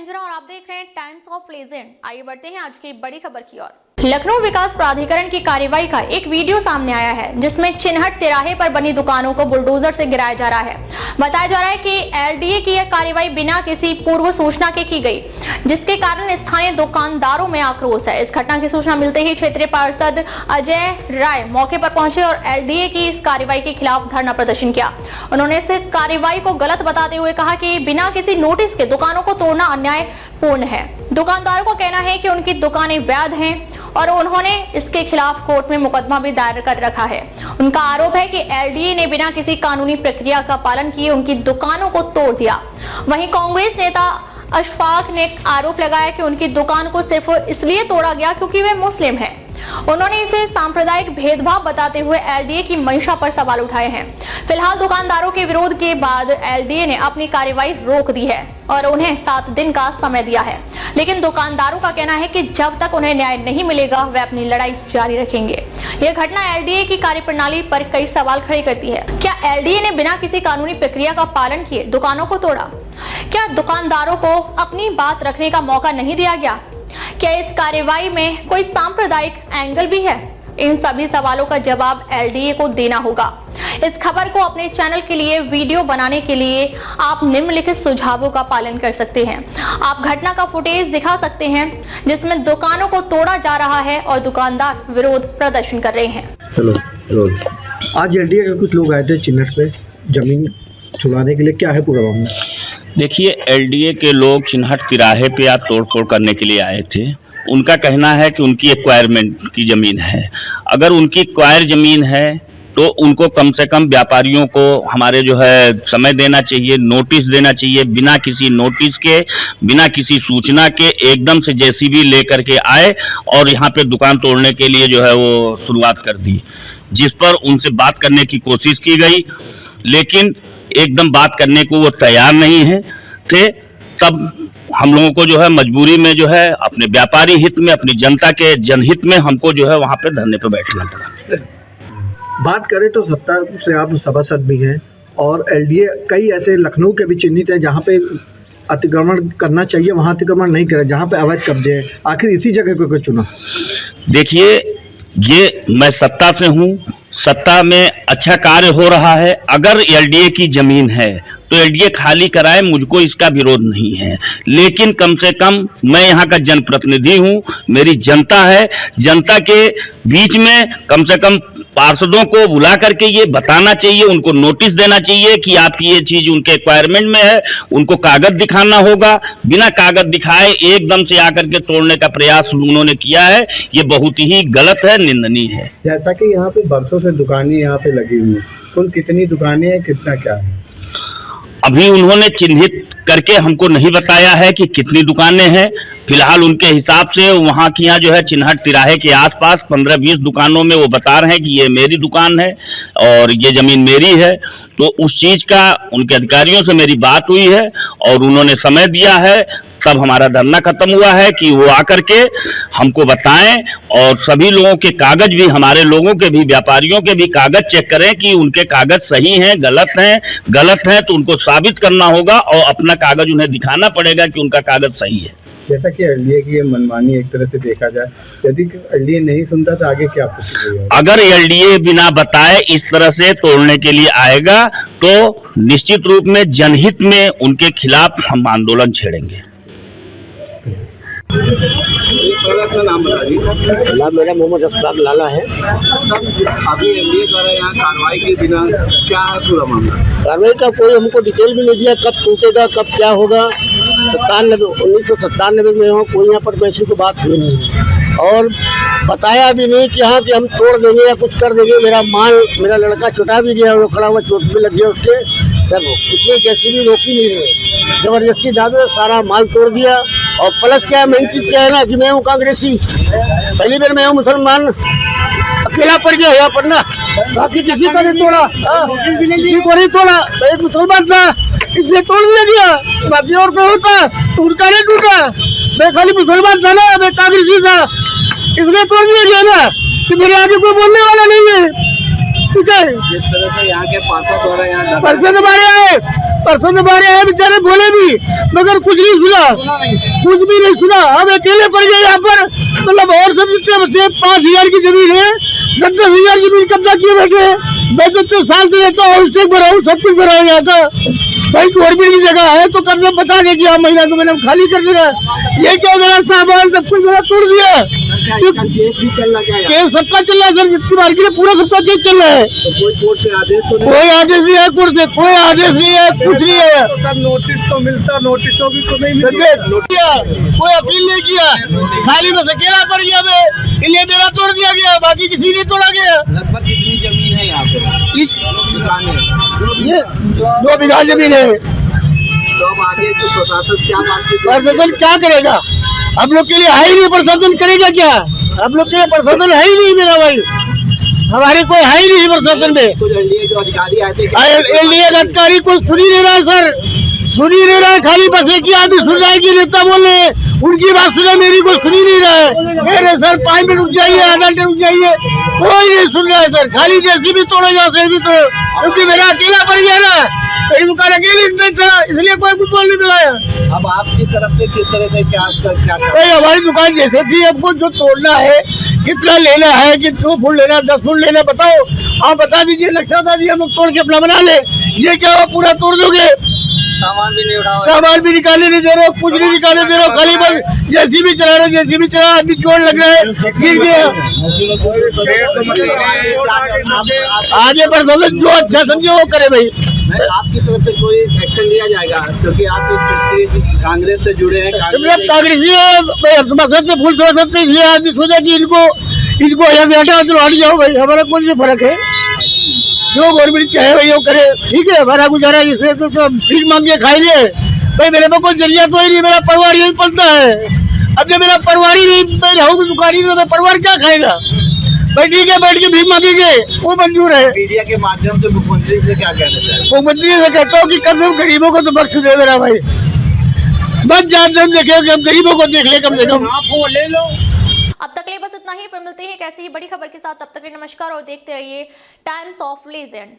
रंजना और आप देख रहे हैं टाइम्स ऑफ लेजेंड। आइए बढ़ते हैं आज की बड़ी खबर की ओर। लखनऊ विकास प्राधिकरण की कार्रवाई का एक वीडियो सामने आया है जिसमें चिन्हट तिराहे पर बनी दुकानों को बुलडोजर से गिराया जा रहा है। बताया जा रहा है कि एलडीए की यह कार्रवाई बिना किसी पूर्व सूचना के की गई, जिसके कारण स्थानीय दुकानदारों में आक्रोश है। इस घटना की सूचना मिलते ही क्षेत्रीय पार्षद अजय राय मौके पर पहुंचे और एलडीए की इस कार्रवाई के खिलाफ धरना प्रदर्शन किया। उन्होंने इस कार्रवाई को गलत बताते हुए कहा कि बिना किसी नोटिस के दुकानों को तोड़ना अन्यायपूर्ण है। दुकानदारों का कहना है कि उनकी दुकानें वैध हैं और उन्होंने इसके खिलाफ कोर्ट में मुकदमा भी दायर कर रखा है। उनका आरोप है कि एलडीए ने बिना किसी कानूनी प्रक्रिया का पालन किए उनकी दुकानों को तोड़ दिया। वहीं कांग्रेस नेता अशफाक ने आरोप लगाया कि उनकी दुकान को सिर्फ इसलिए तोड़ा गया क्योंकि वे मुस्लिम हैं। उन्होंने इसे सांप्रदायिक भेदभाव बताते हुए एलडीए की मंशा पर सवाल उठाए हैं। फिलहाल दुकानदारों के विरोध के बाद एलडीए ने अपनी कार्रवाई रोक दी है और उन्हें 7 दिन का समय दिया है, लेकिन दुकानदारों का कहना है कि जब तक उन्हें न्याय नहीं मिलेगा वे अपनी लड़ाई जारी रखेंगे। यह घटना एलडीए की कार्यप्रणाली पर कई सवाल खड़े करती है। क्या एलडीए ने बिना किसी कानूनी प्रक्रिया का पालन किए दुकानों को तोड़ा? क्या दुकानदारों को अपनी बात रखने का मौका नहीं दिया गया? क्या इस कार्रवाई में कोई सांप्रदायिक एंगल भी है? इन सभी सवालों का जवाब एलडीए को देना होगा। इस खबर को अपने चैनल के लिए वीडियो बनाने के लिए आप निम्नलिखित सुझावों का पालन कर सकते हैं। आप घटना का फुटेज दिखा सकते हैं जिसमें दुकानों को तोड़ा जा रहा है और दुकानदार विरोध प्रदर्शन कर रहे हैं। हेलो, आज एलडीए के कुछ लोग आए थे चिन्हट पे जमीन छुड़ाने के लिए, क्या है पूरा मामला? देखिए, एलडीए के लोग चिन्हट तिराहे पे आज तोड़फोड़ करने के लिए आए थे। उनका कहना है कि उनकी एक्वायरमेंट की ज़मीन है। अगर उनकी एक्वायर ज़मीन है तो उनको कम से कम व्यापारियों को हमारे जो है समय देना चाहिए, नोटिस देना चाहिए। बिना किसी नोटिस के, बिना किसी सूचना के एकदम से जेसीबी लेकर के आए और यहाँ पे दुकान तोड़ने के लिए जो है वो शुरुआत कर दी, जिस पर उनसे बात करने की कोशिश की गई, लेकिन एकदम बात करने को वो तैयार नहीं है थे। तब हम लोगों को जो है मजबूरी में जो है अपने व्यापारी हित में, अपनी जनता के जनहित में हमको जो है वहाँ पे धरने पे बैठना पड़ा। बात करें तो सत्ता से आप सभासद भी हैं और एलडीए कई ऐसे लखनऊ के भी चिन्हित हैं जहाँ पे अतिक्रमण करना चाहिए वहाँ अतिक्रमण नहीं करे, जहाँ पे अवैध कब्जे हैं। आखिर इसी जगह को चुना? देखिए, ये मैं सत्ता से हूँ, सत्ता में अच्छा कार्य हो रहा है। अगर एलडीए की जमीन है तो एलडीए खाली कराए, मुझको इसका विरोध नहीं है, लेकिन कम से कम मैं यहाँ का जनप्रतिनिधि हूँ, मेरी जनता है। जनता के बीच में कम से कम पार्षदों को बुला करके ये बताना चाहिए, उनको नोटिस देना चाहिए कि आपकी ये चीज उनके एक्वायरमेंट में है। उनको कागज दिखाना होगा। बिना कागज दिखाए एकदम से आकर के तोड़ने का प्रयास उन्होंने किया है, ये बहुत ही गलत है, निंदनीय है। जैसा कि यहाँ पे बरसों से दुकानें यहाँ पे लगी हुई हैं, कुल कितनी दुकानें हैं, कितना क्या है? अभी उन्होंने चिन्हित करके हमको नहीं बताया है कि कितनी दुकानें हैं। फिलहाल उनके हिसाब से वहाँ की यहाँ जो है चिन्हट तिराहे के आसपास 15-20 दुकानों में वो बता रहे हैं कि ये मेरी दुकान है और ये ज़मीन मेरी है। तो उस चीज़ का उनके अधिकारियों से मेरी बात हुई है और उन्होंने समय दिया है। तब हमारा धरना खत्म हुआ है कि वो आकर के हमको बताएं और सभी लोगों के कागज भी, हमारे लोगों के भी, व्यापारियों के भी कागज चेक करें कि उनके कागज सही हैं, गलत हैं तो उनको साबित करना होगा और अपना कागज उन्हें दिखाना पड़ेगा कि उनका कागज सही है। जैसा कि एलडीए की ये मनमानी एक तरह से देखा जाए, यदि एलडीए नहीं सुनता तो आगे क्या होगा? अगर एलडीए बिना बताए इस तरह से तोड़ने के लिए आएगा तो निश्चित रूप में जनहित में उनके खिलाफ हम आंदोलन छेड़ेंगे। अपना नाम बता दीजिए। नाम मेरा मोहम्मद अशफाक लाला है। अभी एलडीए द्वारा यहाँ कार्रवाई के बिना क्या है पूरा मामला? कार्रवाई का कोई हमको डिटेल भी नहीं दिया, कब टूटेगा, कब क्या होगा। 1997 में हो, कोई यहाँ पर वैसी कोई बात हुई नहीं है और बताया भी नहीं कि हाँ कि हम तोड़ देंगे या कुछ कर देंगे। मेरा लड़का चुटा भी गया, वो खड़ा हुआ, चोट भी लग गया उसके। सब इतनी जैसी भी रोकी नहीं रहे, जबरदस्ती दादे सारा माल तोड़ दिया। और प्लस क्या है, मेन चीज क्या है ना कि मैं हूँ कांग्रेसी, पहली बार मैं हूँ मुसलमान, अकेला पड़ गया यहाँ पर ना, बाकी किसी को नहीं तोड़ा, किसी को नहीं तोड़ा। तो एक मुसलमान था इसलिए तोड़ दिया, बाकी और कोई होता तो उनका नहीं टूटा। मैं खाली मुसलमान था ना, मैं कांग्रेसी था, इसलिए तोड़ दिया गया ना कि मेरे आगे कोई बोलने वाला नहीं है। ठीक है, है। जिस तरह से यहाँ के पार्षद द्वारा यहाँ परसों दोबारा आए बेचारे बोले भी, मगर कुछ नहीं सुना, कुछ भी नहीं सुना। हम अकेले पड़ गए यहाँ पर, मतलब और सब जितने बच्चे 5,000 की जमीन है, 10,000 जमीन कब्जा किए बैठे हैं। मैं तो 3 साल से रहता हूँ, स्टेक भरा हूँ, सब कुछ भरा हूँ यहाँ का। भाई गवर्नमेंट की जगह है तो कम से कम बता दे कि आप महीना को मैंने खाली कर देगा। ये क्या मेरा सामान सब कुछ मेरा तोड़ दिया। केस भी चल रहा है, केस सबका चल रहा है सर, जितनी मार्केट है पूरा सबका केस चल रहा है। तो कोई कोर्ट से आदेश तो कोई आदेश नहीं है, कोर्ट से कोई आदेश नहीं है, कुछ नहीं है। तो सर नोटिस तो मिलता, नोटिसों भी तो नहीं कोई अपील नहीं किया, खाली बस अकेला पड़ गया मैं, इसलिए मेरा तोड़ दिया गया, बाकी किसी ने तोड़ा गया। लगभग कितनी जमीन है यहाँ पे? ये 2 बीघा जमीन है। तो अब आगे तो प्रशासन क्या बातचीत प्रशासन क्या करेगा? हम लोग के लिए है ही नहीं, प्रशासन करेगा क्या? हम लोग के लिए प्रशासन है ही नहीं मेरा भाई, हमारे कोई है ही नहीं प्रशासन में। कुछ एलडीए जो अधिकारी आए थे, एलडीए अधिकारी कोई सुन ही नहीं रहा है सर, सुन ही नहीं रहा है। खाली बस एक ही आदमी सुन रहा है कि नेता बोल रहे हैं, उनकी बात सुने, मेरी कोई सुन ही नहीं रहा है। कह रहे सर 5 मिनट रुक जाइए, आधा घंटे रुक जाइए, कोई नहीं सुन रहा है सर। खाली जैसी भी तोड़े जाओ से भी तोड़ो, क्योंकि मेरा अकेला पड़ गया ना, कहीं दुकान अकेले नहीं था, इसलिए कोई कुछ बोल नहीं मिलाया। अब आपकी तरफ से किस तरह से क्या भाई हमारी दुकान जैसे थी, हमको जो तोड़ना है, कितना लेना है, कि 2 फुट लेना, 10 फुट लेना, बताओ आप बता दीजिए, नक्शा बता दीजिए, हम लोग तोड़ के अपना बना ले। ये क्या हुआ, पूरा तोड़ दोगे? सामान भी नहीं उठा, सामान भी निकाले नहीं दे रहे हो, कुछ नहीं निकाले दे रहे हो, खाली बस जैसी भी चला रहे, जैसी भी चला, आदमी चोट लग रहा है, गिर गया। आगे प्रशासन जो अच्छा समझे वो करे भाई। आपकी तरफ से कोई एक्शन लिया जाएगा, क्योंकि आप कांग्रेस से जुड़े हैं? कांग्रेसी है भाई, हम समझ से फूल समझ सकते हैं। आदमी सोचा कि इनको यहाँ से हटा चलो, हट जाओ भाई, हमारा कौन सा फर्क है? जो गवर्नमेंट चाहे भाई वो करे, ठीक है, हमारा गुजारा इससे तो भीख मांग के खाएंगे भाई। मेरे को कोई जरिया तो ही नहीं, मेरा परिवार यही पलता है। अब जब मेरा परिवार ही नहीं, मैं रहूँगी दुकानी, तो मेरा परिवार क्या खाएगा भाई? ठीक है, बैठ के भीख मांगेंगे, वो मंजूर है। मीडिया के माध्यम से मुख्यमंत्री से क्या कहना चाहिए? मुख्यमंत्री से कहता हूँ कि कम से कम गरीबों को तो बख्श दे मेरा भाई, बस जान देखे कि हम गरीबों को देख ले कम से कम। ले लो। अब तक के लिए बस इतना ही, फिर मिलते हैं एक ऐसी ही बड़ी खबर के साथ। तब तक के लिए नमस्कार और देखते रहिए टाइम्स ऑफ लीजेंड।